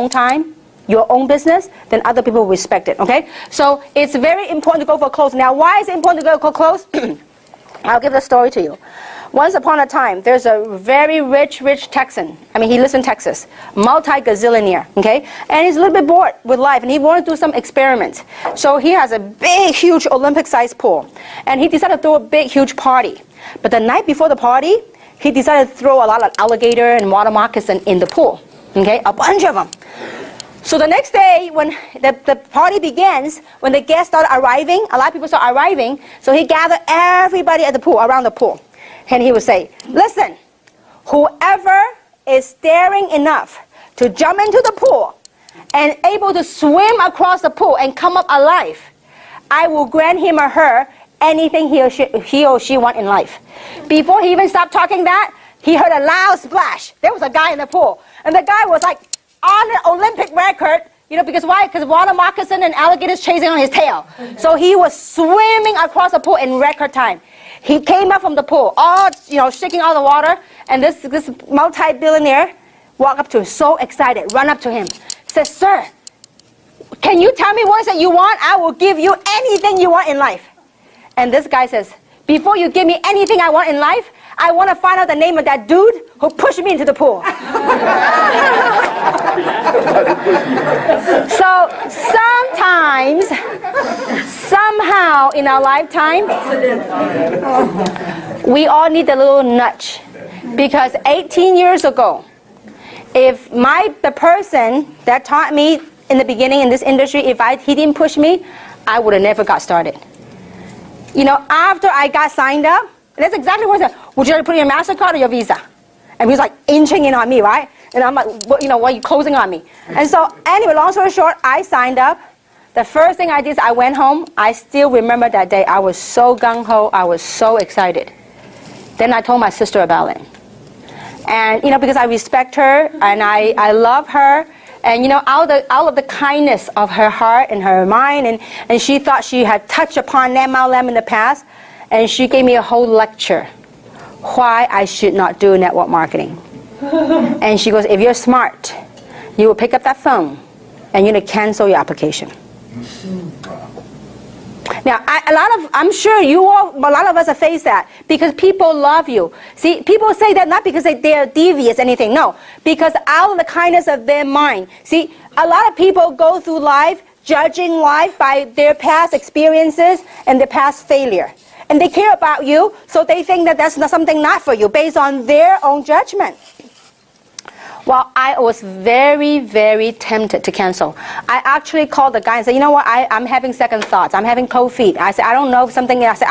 own time, your own business, then other people will respect it, okay? So it's very important to go for close. Now, why is it important to go for close? I'll give the story to you. Once upon a time, there's a very rich Texan. I mean, he lives in Texas, multi-gazillionaire, okay? And he's a little bit bored with life, and he wanted to do some experiments. So he has a big, huge Olympic-sized pool, and he decided to throw a big, huge party. But the night before the party, he decided to throw a lot of alligator and water moccasin in the pool, okay? A bunch of them. So the next day, when the party begins, when the guests start arriving, a lot of people start arriving, so he gathered everybody at the pool, around the pool. And he would say, listen, whoever is daring enough to jump into the pool and able to swim across the pool and come up alive, I will grant him or her anything he or she want in life. Before he even stopped talking that, he heard a loud splash. There was a guy in the pool. And the guy was like on an Olympic record, you know, because why? Because water moccasin and alligators chasing on his tail. So he was swimming across the pool in record time. He came up from the pool, all, you know, shaking all the water, and this multi-billionaire walked up to him, so excited, run up to him, says, sir, can you tell me what is it you want? I will give you anything you want in life. And this guy says, before you give me anything I want in life, I want to find out the name of that dude who pushed me into the pool. So sometimes, somehow in our lifetime, we all need a little nudge. Because 18 years ago, if the person that taught me in the beginning in this industry, he didn't push me, I would have never got started. You know, after I got signed up, that's exactly what I said. Would you like to put in your MasterCard or your Visa? And he was like inching in on me, right? And I'm like, what, you know, why are you closing on me? And so anyway, long story short, I signed up. The first thing I did is I went home. I still remember that day. I was so gung-ho. I was so excited. Then I told my sister about it. And, you know, because I respect her and I love her. And, you know, out of the kindness of her heart and her mind, and she thought she had touched upon MLM in the past, and she gave me a whole lecture why I should not do network marketing. And she goes, if you're smart, you will pick up that phone and you're going to cancel your application. Now, I'm sure a lot of us have faced that because people love you. See, people say that not because they're devious or anything, no, because out of the kindness of their mind. See, a lot of people go through life judging life by their past experiences and their past failure. And they care about you, so they think that that's something not for you based on their own judgment. Well, I was very, very tempted to cancel. I actually called the guy and said, you know what, I'm having second thoughts. I'm having cold feet. I said, I don't know if something, I said,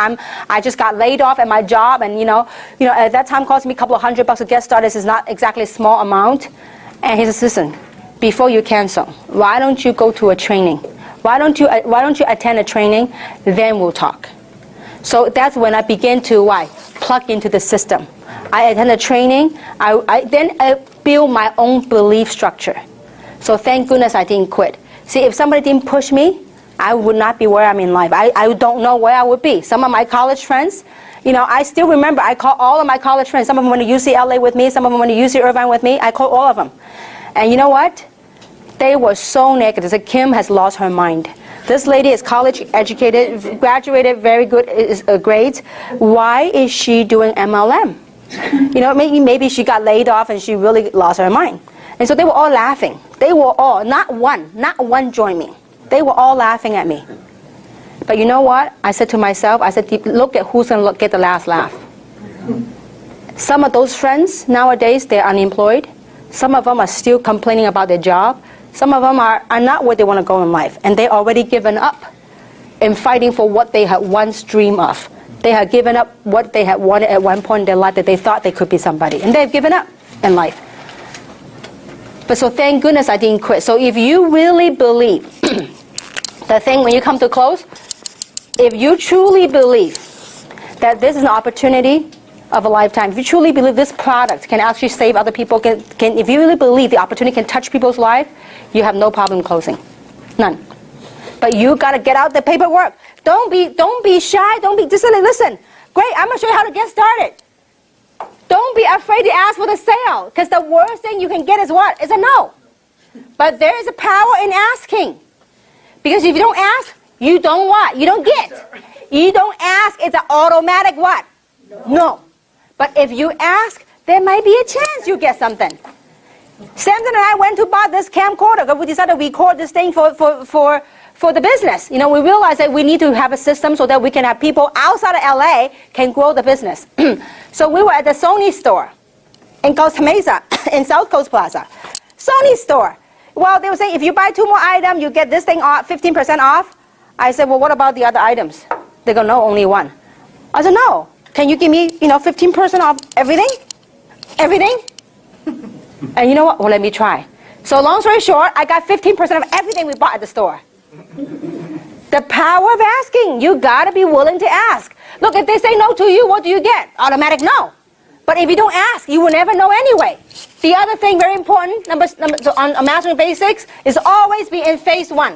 I just got laid off at my job, and you know, at that time cost me a couple of $100 to get started. This is not exactly a small amount. And he says, listen, before you cancel, why don't you go to a training? Why don't you attend a training? Then we'll talk. So that's when I began to plug into the system. I attended training. I built my own belief structure. So thank goodness I didn't quit. See, if somebody didn't push me, I would not be where I'm in life. I don't know where I would be. Some of my college friends, you know, I still remember, I call all of my college friends. Some of them went to UCLA with me. Some of them went to UC Irvine with me. I called all of them. And you know what? They were so negative. They said, Kim has lost her mind. This lady is college educated, graduated, very good grades. Why is she doing MLM? You know, maybe she got laid off and she really lost her mind. And so they were all laughing. They were all, not one joined me. They were all laughing at me. But you know what? I said to myself, I said, look at who's going to get the last laugh. Some of those friends nowadays, they're unemployed. Some of them are still complaining about their job. Some of them are not where they want to go in life. And they already given up in fighting for what they had once dreamed of. They had given up what they had wanted at one point in their life, that they thought they could be somebody. And they've given up in life. But so thank goodness I didn't quit. So if you really believe, the thing when you come to close, if you truly believe that this is an opportunity of a lifetime, if you truly believe this product can actually save other people, if you really believe the opportunity can touch people's life, you have no problem closing. None. But you got to get out the paperwork. Don't be shy. Just listen. Great, I'm going to show you how to get started. Don't be afraid to ask for the sale, because the worst thing you can get is what? Is a no. But there is a power in asking. Because if you don't ask, you don't what? You don't get. You don't ask, it's an automatic what? No. But if you ask, there might be a chance you get something. Samson and I went to buy this camcorder because we decided to record this thing for the business. You know, we realized that we need to have a system so that we can have people outside of LA can grow the business. So we were at the Sony store in Costa Mesa, in South Coast Plaza. Sony store. Well, they were saying if you buy 2 more items, you get this thing off, 15% off. I said, well, what about the other items? They go, no, only one. I said, no. Can you give me, 15% off everything? Everything? And you know what? Well, let me try. So long story short, I got 15% of everything we bought at the store. The power of asking. You got to be willing to ask. Look, if they say no to you, what do you get? Automatic no. But if you don't ask, you will never know anyway. The other thing, very important, so on Mastering Basics, is always be in phase 1.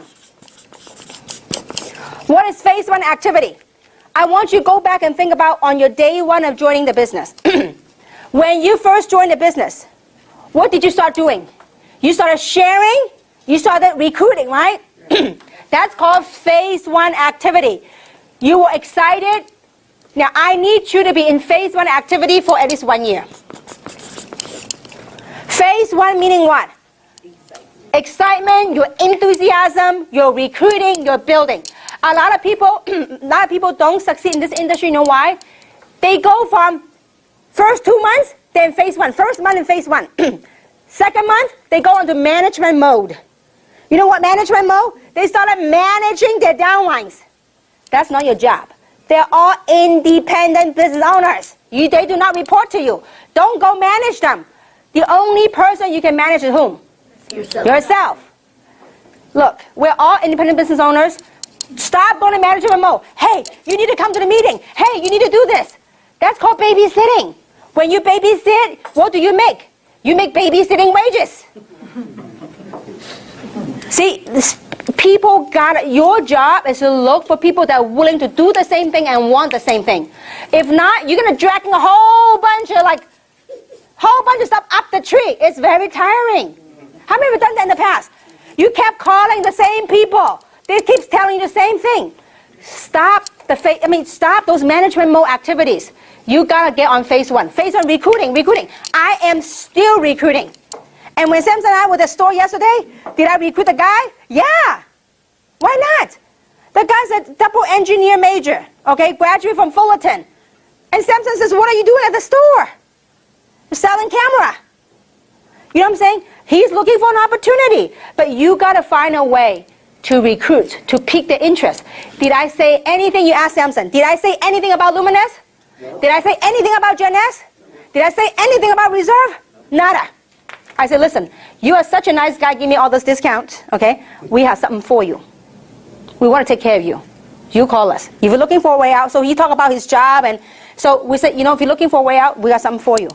What is phase 1 activity? I want you to go back and think about on your day 1 of joining the business. When you first joined the business, what did you start doing? You started sharing, you started recruiting, right? That's called phase 1 activity. You were excited. Now, I need you to be in phase 1 activity for at least 1 year. Phase 1 meaning what? Excitement, your enthusiasm, your recruiting, your building. A lot of people don't succeed in this industry. You know why? They go from first 2 months, then phase 1. First month in phase 1. Second month, they go into management mode. You know what management mode? They started managing their downlines. That's not your job. They're all independent business owners. They do not report to you. Don't go manage them. The only person you can manage is whom? Yourself. Look, we're all independent business owners. Stop going to management mode. Hey, you need to come to the meeting. Hey, you need to do this. That's called babysitting. When you babysit, what do you make? You make babysitting wages. See, your job is to look for people that are willing to do the same thing and want the same thing. If not, you're going to drag a whole bunch of stuff up the tree. It's very tiring. How many of you have done that in the past? You kept calling the same people. They keep telling you the same thing. Stop those management mode activities. You got to get on phase 1. Phase 1, recruiting. I am still recruiting. And when Samson and I were at the store yesterday, did I recruit the guy? Yeah. Why not? The guy's a double engineer major, okay, graduate from Fullerton. And Samson says, what are you doing at the store? You're selling camera. You know what I'm saying? He's looking for an opportunity. But you got to find a way to recruit, to pique their interest. Did I say anything? You asked Samson. Did I say anything about Luminous? No. Did I say anything about Gen S? Did I say anything about Reserve? Nada. I said, listen, you are such a nice guy, give me all this discount, okay? We have something for you. We want to take care of you. You call us. If you're looking for a way out, so he talked about his job, and so we said, if you're looking for a way out, we got something for you.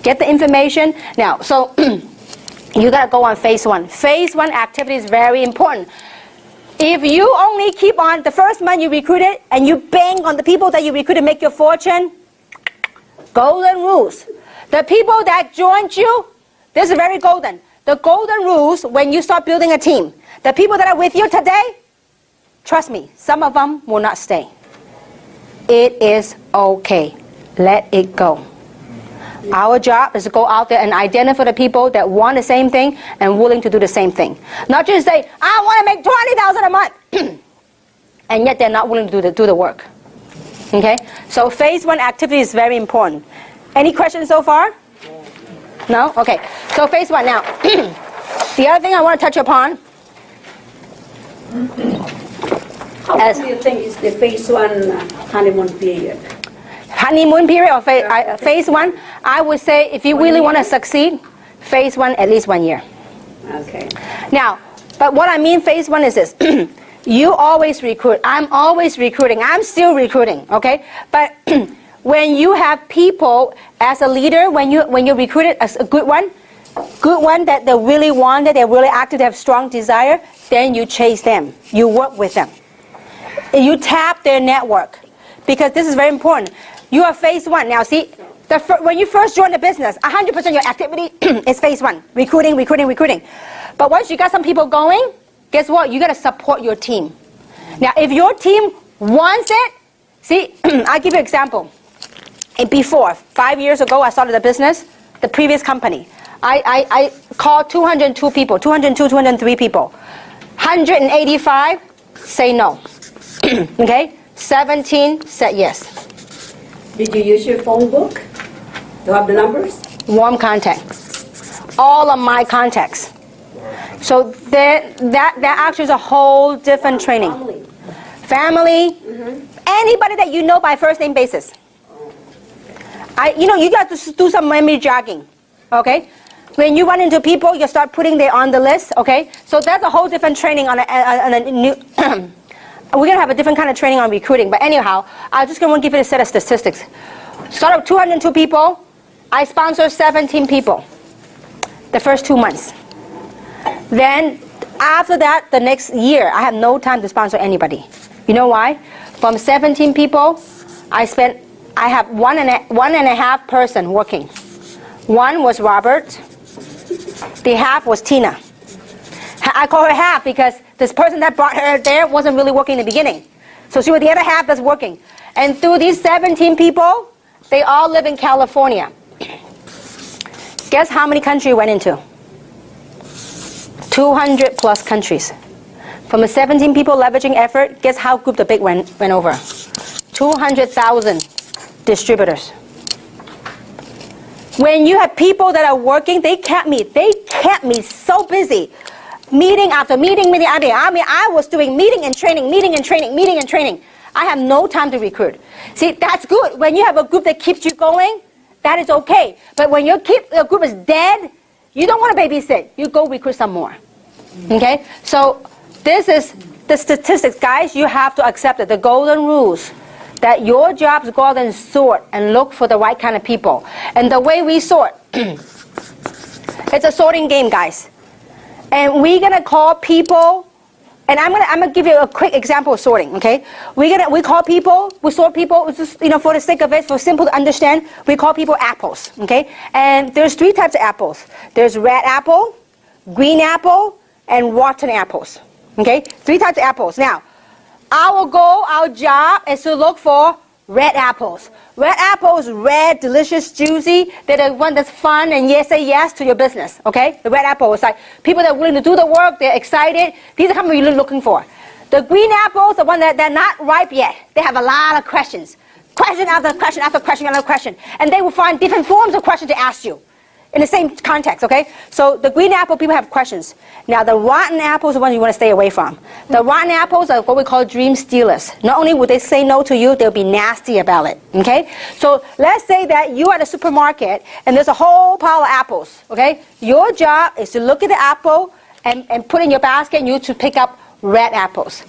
Get the information. Now, so you got to go on phase 1. Phase 1 activity is very important. If you only keep on, the first month you recruited, and you bang on the people that you recruited, make your fortune, golden rules. The people that joined you, this is very golden. The golden rules when you start building a team. The people that are with you today, trust me, some of them will not stay. It is okay. Let it go. Our job is to go out there and identify the people that want the same thing and willing to do the same thing. Not just say, I want to make $20,000 a month. And yet they're not willing to do the work. Okay? So phase 1 activity is very important. Any questions so far? No? Okay. So phase 1 now. The other thing I want to touch upon. How do you think is the phase 1 honeymoon period? Honeymoon period or phase 1? I would say if you really want to succeed, phase 1 at least 1 year. Okay. Now, but what I mean phase 1 is this. You always recruit. I'm always recruiting. I'm still recruiting. Okay? But when you have people as a leader, when you recruit it as a good one that they really want it, they're really active, they have strong desire, then you chase them. You work with them. You tap their network. Because this is very important. You are phase 1. Now see, When you first join the business, 100% of your activity is phase one, recruiting. But once you got some people going, guess what? You got to support your team. Now, if your team wants it, see, I'll give you an example. Before, 5 years ago, I started a business, the previous company. I called 202 people, 203 people. 185 say no. Okay? 17 said yes. Did you use your phone book to have the numbers? Warm contact. All of my contacts. So that actually is a whole different training. Family. Anybody that you know by first name basis. You got to do some memory jogging. Okay? When you run into people, you start putting them on the list. Okay? So that's a whole different training on a new... We're going to have a different kind of training on recruiting. But anyhow, I'm just going to give you a set of statistics. Start with 202 people. I sponsor 17 people the first 2 months. Then after that, the next year, I have no time to sponsor anybody. You know why? From 17 people, I have one and a half person working. One was Robert. The half was Tina. I call her half because this person that brought her there wasn't really working in the beginning. So she was the other half that's working. And through these 17 people, they all live in California. Guess how many countries went into? 200 plus countries. From the 17 people leveraging effort, guess how group the big went over? 200,000 distributors. When you have people that are working, they kept me so busy. Meeting after meeting. I was doing meeting and training. I have no time to recruit. See, that's good. When you have a group that keeps you going, that is okay. But when your group is dead, you don't want to babysit. You go recruit some more. Okay? So this is the statistics. Guys, you have to accept it. The golden rules. That your job is go out and sort and look for the right kind of people. And the way we sort, it's a sorting game, guys. And we're gonna call people, and I'm gonna give you a quick example of sorting. Okay, we call people, we sort people, just, for the sake of it, for simple to understand, we call people apples. Okay, and there's 3 types of apples. There's red apple, green apple, and rotten apples. Okay, 3 types of apples. Now, our goal, our job is to look for red apples. Red apples, red, delicious, juicy. They're the one that's fun and say yes to your business. Okay? The red apple is like people that are willing to do the work. They're excited. These are the kind you're looking for. The green apples, the one that they're not ripe yet. They have a lot of questions. Question after question after question after question. And they will find different forms of questions to ask you. In the same context, okay? So the green apple, people have questions. Now the rotten apples are the ones you want to stay away from. The rotten apples are what we call dream stealers. Not only would they say no to you, they'll be nasty about it, okay? So let's say that you're at a supermarket and there's a whole pile of apples, okay? Your job is to look at the apple and put in your basket and you to pick up red apples.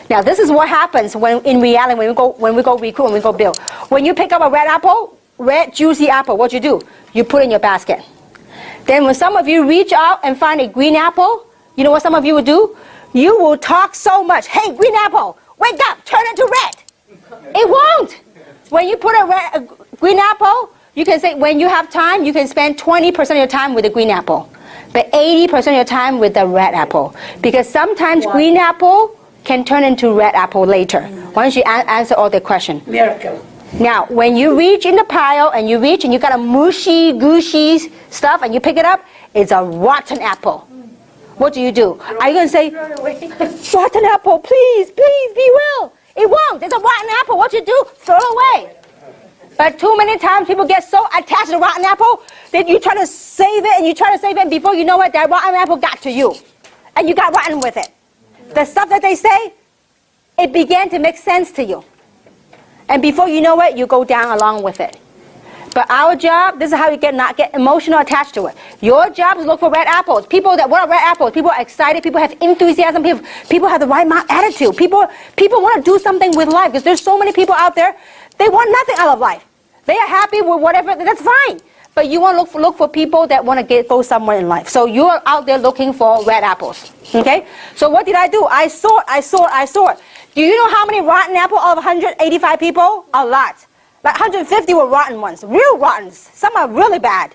Now this is what happens when in reality when we go recruit, when we go build. When you pick up a red apple, red juicy apple, what you do? You put it in your basket. Then when some of you reach out and find a green apple, you know what some of you will do? You will talk so much. Hey, green apple, wake up, turn it to red. It won't. When you put a green apple, you can say when you have time, you can spend 20% of your time with the green apple. But 80% of your time with the red apple. Because sometimes green apple can turn into red apple later. Once you answer all the questions. Miracle. Now, when you reach in the pile and you reach and you got a mushy, gushy stuff and you pick it up, it's a rotten apple. What do? Are you going to say, rotten apple, please, please, be well? It won't. It's a rotten apple. What you do? Throw it away. But too many times people get so attached to the rotten apple that you try to save it and you try to save it and before you know it, that rotten apple got to you. And you got rotten with it. The stuff that they say, it began to make sense to you. And before you know it, you go down along with it. But our job, this is how you not get emotional attached to it. Your job is to look for red apples. People that want red apples. People are excited. People have enthusiasm. People have the right attitude. People want to do something with life. Because there's so many people out there, they want nothing out of life. They are happy with whatever. That's fine. But you want to look for people that want to go somewhere in life. So you're out there looking for red apples. Okay? So what did I do? I sort. Do you know how many rotten apples of 185 people? A lot. Like 150 were rotten ones, real rotten. Some are really bad.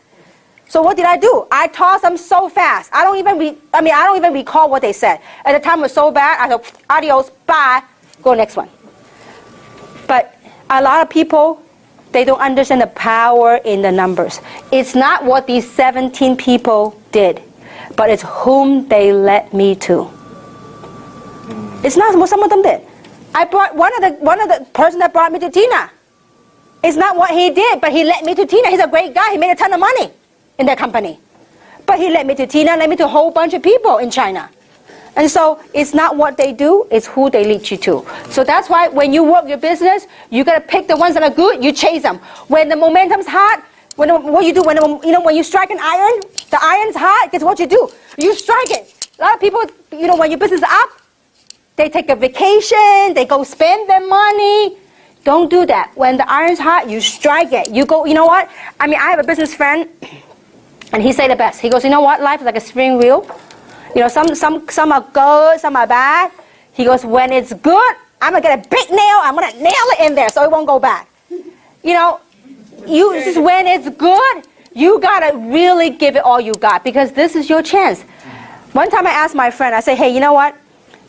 So what did I do? I tossed them so fast. I don't even recall what they said. At the time it was so bad, I said, adios, bye, go next one. But a lot of people, they don't understand the power in the numbers. It's not what these 17 people did, but it's whom they led me to. It's not what some of them did. I brought one of the person that brought me to Tina. It's not what he did, but he led me to Tina. He's a great guy. He made a ton of money in that company. But he led me to Tina, led me to a whole bunch of people in China. And so it's not what they do, it's who they lead you to. So that's why when you work your business, you got to pick the ones that are good, you chase them. When the momentum's hot, what you do, when you strike an iron, the iron's hot, guess what you do? You strike it. A lot of people, when your business is up, they take a vacation, they go spend their money. Don't do that. When the iron's hot, you strike it. You go, you know what? I have a business friend, and he said the best. He goes, you know what? Life is like a spring wheel. Some are good, some are bad. He goes, when it's good, I'm going to get a big nail, I'm going to nail it in there so it won't go back. Just when it's good, you got to really give it all you got because this is your chance. One time I asked my friend, I said, hey, you know what?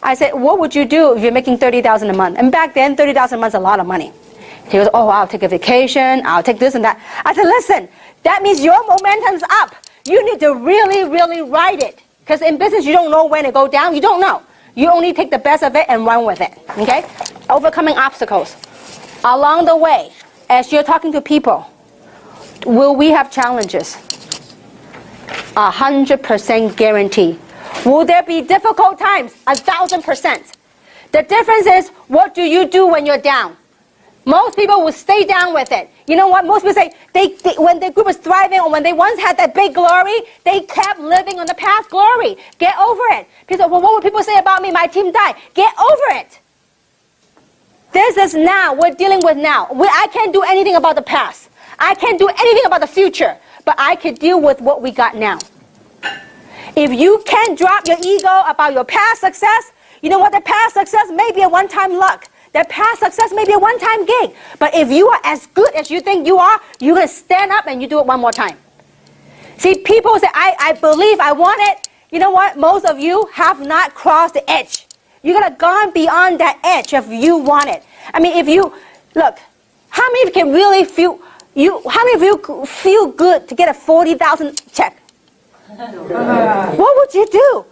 I said, what would you do if you're making $30,000 a month? And back then, $30,000 a month is a lot of money. He goes, oh, I'll take a vacation, I'll take this and that. I said, listen, that means your momentum's up. You need to really, really ride it. Because in business, you don't know when to go down. You don't know. You only take the best of it and run with it. Okay? Overcoming obstacles. Along the way, as you're talking to people, will we have challenges? 100% guarantee. Will there be difficult times? 1,000%. The difference is, what do you do when you're down? Most people will stay down with it. You know what? Most people say, when the group was thriving or when they once had that big glory, they kept living on the past glory. Get over it. People say, well, what would people say about me? My team died. Get over it. This is now. We're dealing with now. I can't do anything about the past. I can't do anything about the future. But I can deal with what we got now. If you can't drop your ego about your past success, you know what? The past success may be a one-time luck. That past success may be a one-time gig. But if you are as good as you think you are, you're going to stand up and you do it one more time. See, people say, I believe, I want it. You know what? Most of you have not crossed the edge. You're going to gone beyond that edge if you want it. If you, look, how many of you can really feel, how many of you feel good to get a $40,000 check? What would you do?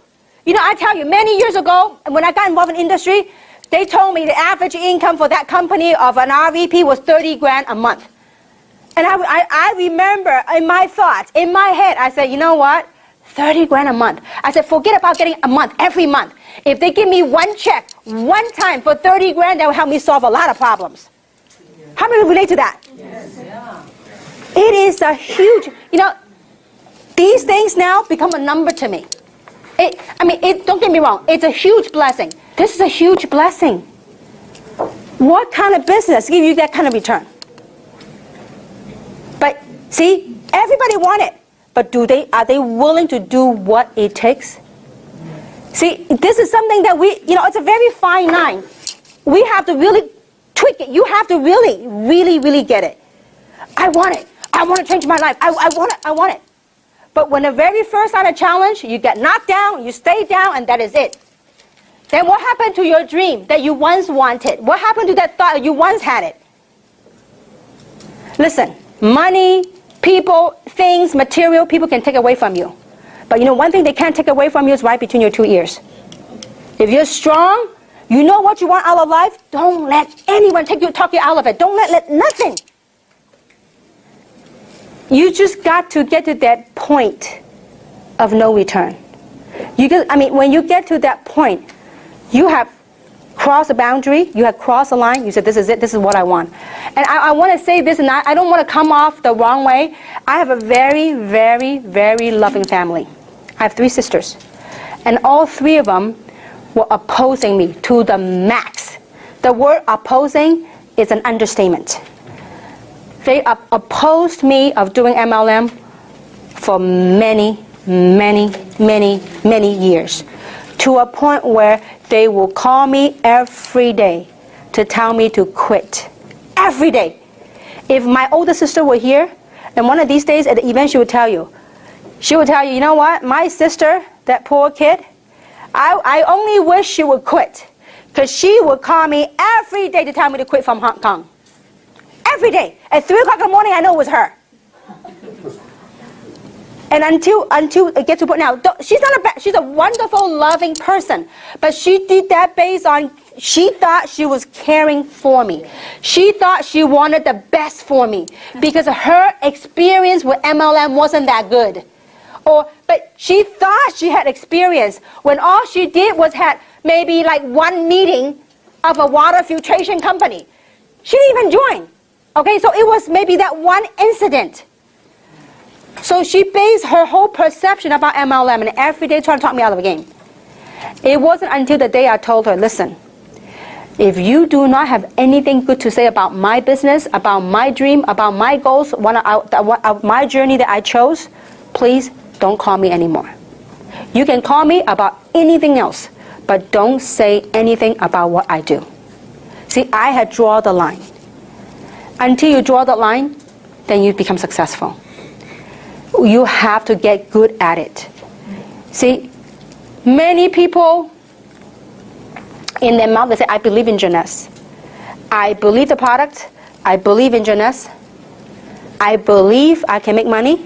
I tell you, many years ago, when I got involved in industry, they told me the average income for that company of an RVP was 30 grand a month. And I remember in my thoughts, in my head, I said, you know what? 30 grand a month. I said, forget about getting a month, every month. If they give me one check, one time for 30 grand, that will help me solve a lot of problems. How many relate to that? Yes. Yeah. It is a huge, these things now become a number to me. Don't get me wrong, it's a huge blessing. This is a huge blessing. What kind of business gives you that kind of return? But see, everybody wants it. But are they willing to do what it takes? See, this is something that it's a very fine line. We have to really tweak it. You have to really, really, really get it. I want it. I want to change my life. I want it. I want it. But when the very first sign of challenge, you get knocked down, you stay down, and that is it. Then what happened to your dream that you once wanted? What happened to that thought that you once had it? Listen, money, people, things, material, people can take away from you. But one thing they can't take away from you is right between your two ears. If you're strong, you know what you want out of life, don't let anyone talk you out of it. Don't let nothing. You just got to get to that point of no return. When you get to that point, you have crossed a boundary, you have crossed a line, you said, this is it, this is what I want. And I want to say this, and I don't want to come off the wrong way. I have a very, very, very loving family. I have 3 sisters. And all 3 of them were opposing me to the max. The word opposing is an understatement. They opposed me of doing MLM for many, many, many, many years. To a point where they will call me every day to tell me to quit. Every day. If my older sister were here, and one of these days at the event, she would tell you, you know what, my sister, that poor kid, I only wish she would quit. Because she would call me every day to tell me to quit from Hong Kong. Every day. At 3 o'clock in the morning, I know it was her. And until it gets to the point now, she's a wonderful, loving person. But she did that based on, she thought she was caring for me. She thought she wanted the best for me. Because her experience with MLM wasn't that good. But she thought she had experience when all she did was had maybe like one meeting of a water filtration company. She didn't even join. Okay, so it was maybe that one incident. So she based her whole perception about MLM and every day trying to talk me out of the game. It wasn't until the day I told her, listen, if you do not have anything good to say about my business, about my dream, about my goals, my journey that I chose, please don't call me anymore. You can call me about anything else, but don't say anything about what I do. See, I had drawn the line. Until you draw the line, then you become successful. You have to get good at it. See, many people in their mouth, they say, I believe in Jeunesse. I believe the product. I believe in Jeunesse. I believe I can make money.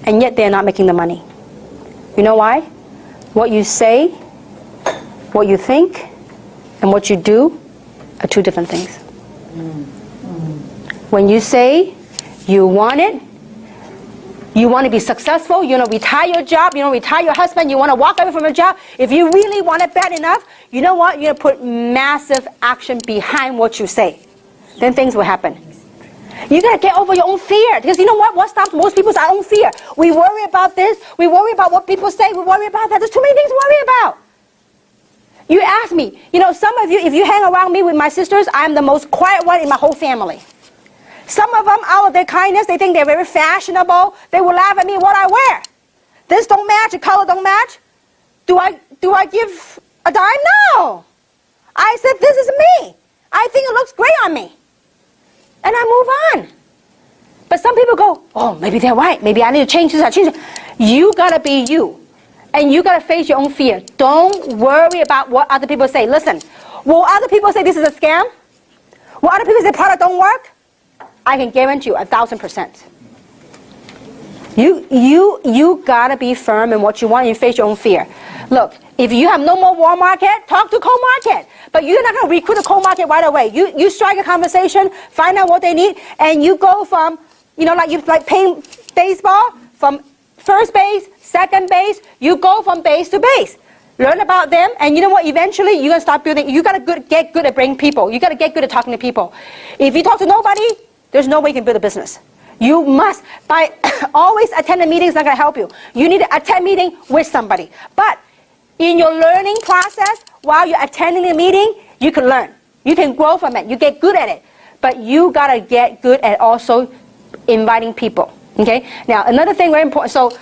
And yet they're not making the money. You know why? What you say, what you think, and what you do are two different things. When you say you want it, you want to be successful, you want to retire your job, you want to retire your husband, you want to walk away from your job, if you really want it bad enough, you know what? You're going to put massive action behind what you say. Then things will happen. You got to get over your own fear. Because you know what? What stops most people is our own fear. We worry about this. We worry about what people say. We worry about that. There's too many things to worry about. You ask me, you know, some of you, if you hang around me with my sisters, I'm the most quiet one in my whole family. Some of them, out of their kindness, they think they're very fashionable. They will laugh at me what I wear. This don't match, the color don't match. Do I give a dime? No. I said, this is me. I think it looks great on me. And I move on. But some people go, oh, maybe they're right. Maybe I need to change this, I change it. You got to be you. And you got to face your own fear. Don't worry about what other people say. Listen, will other people say this is a scam? Will other people say product don't work? I can guarantee you 1,000%. You got to be firm in what you want and you face your own fear. Look, if you have no more warm market, talk to cold market. But you're not going to recruit a cold market right away. You strike a conversation, find out what they need, and you go from, you know, like playing baseball, from first base, second base, you go from base to base. Learn about them, and you know what, eventually you're going to start building. You got to get good at bringing people. You got to get good at talking to people. If you talk to nobody, there's no way you can build a business. You must, by always attending meetings, not going to help you. You need to attend meeting with somebody. But in your learning process, while you're attending the meeting, you can learn. You can grow from it. You get good at it. But you got to get good at also inviting people. Okay? Now, another thing very important. So,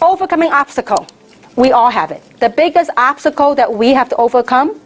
overcoming obstacle. We all have it. The biggest obstacle that we have to overcome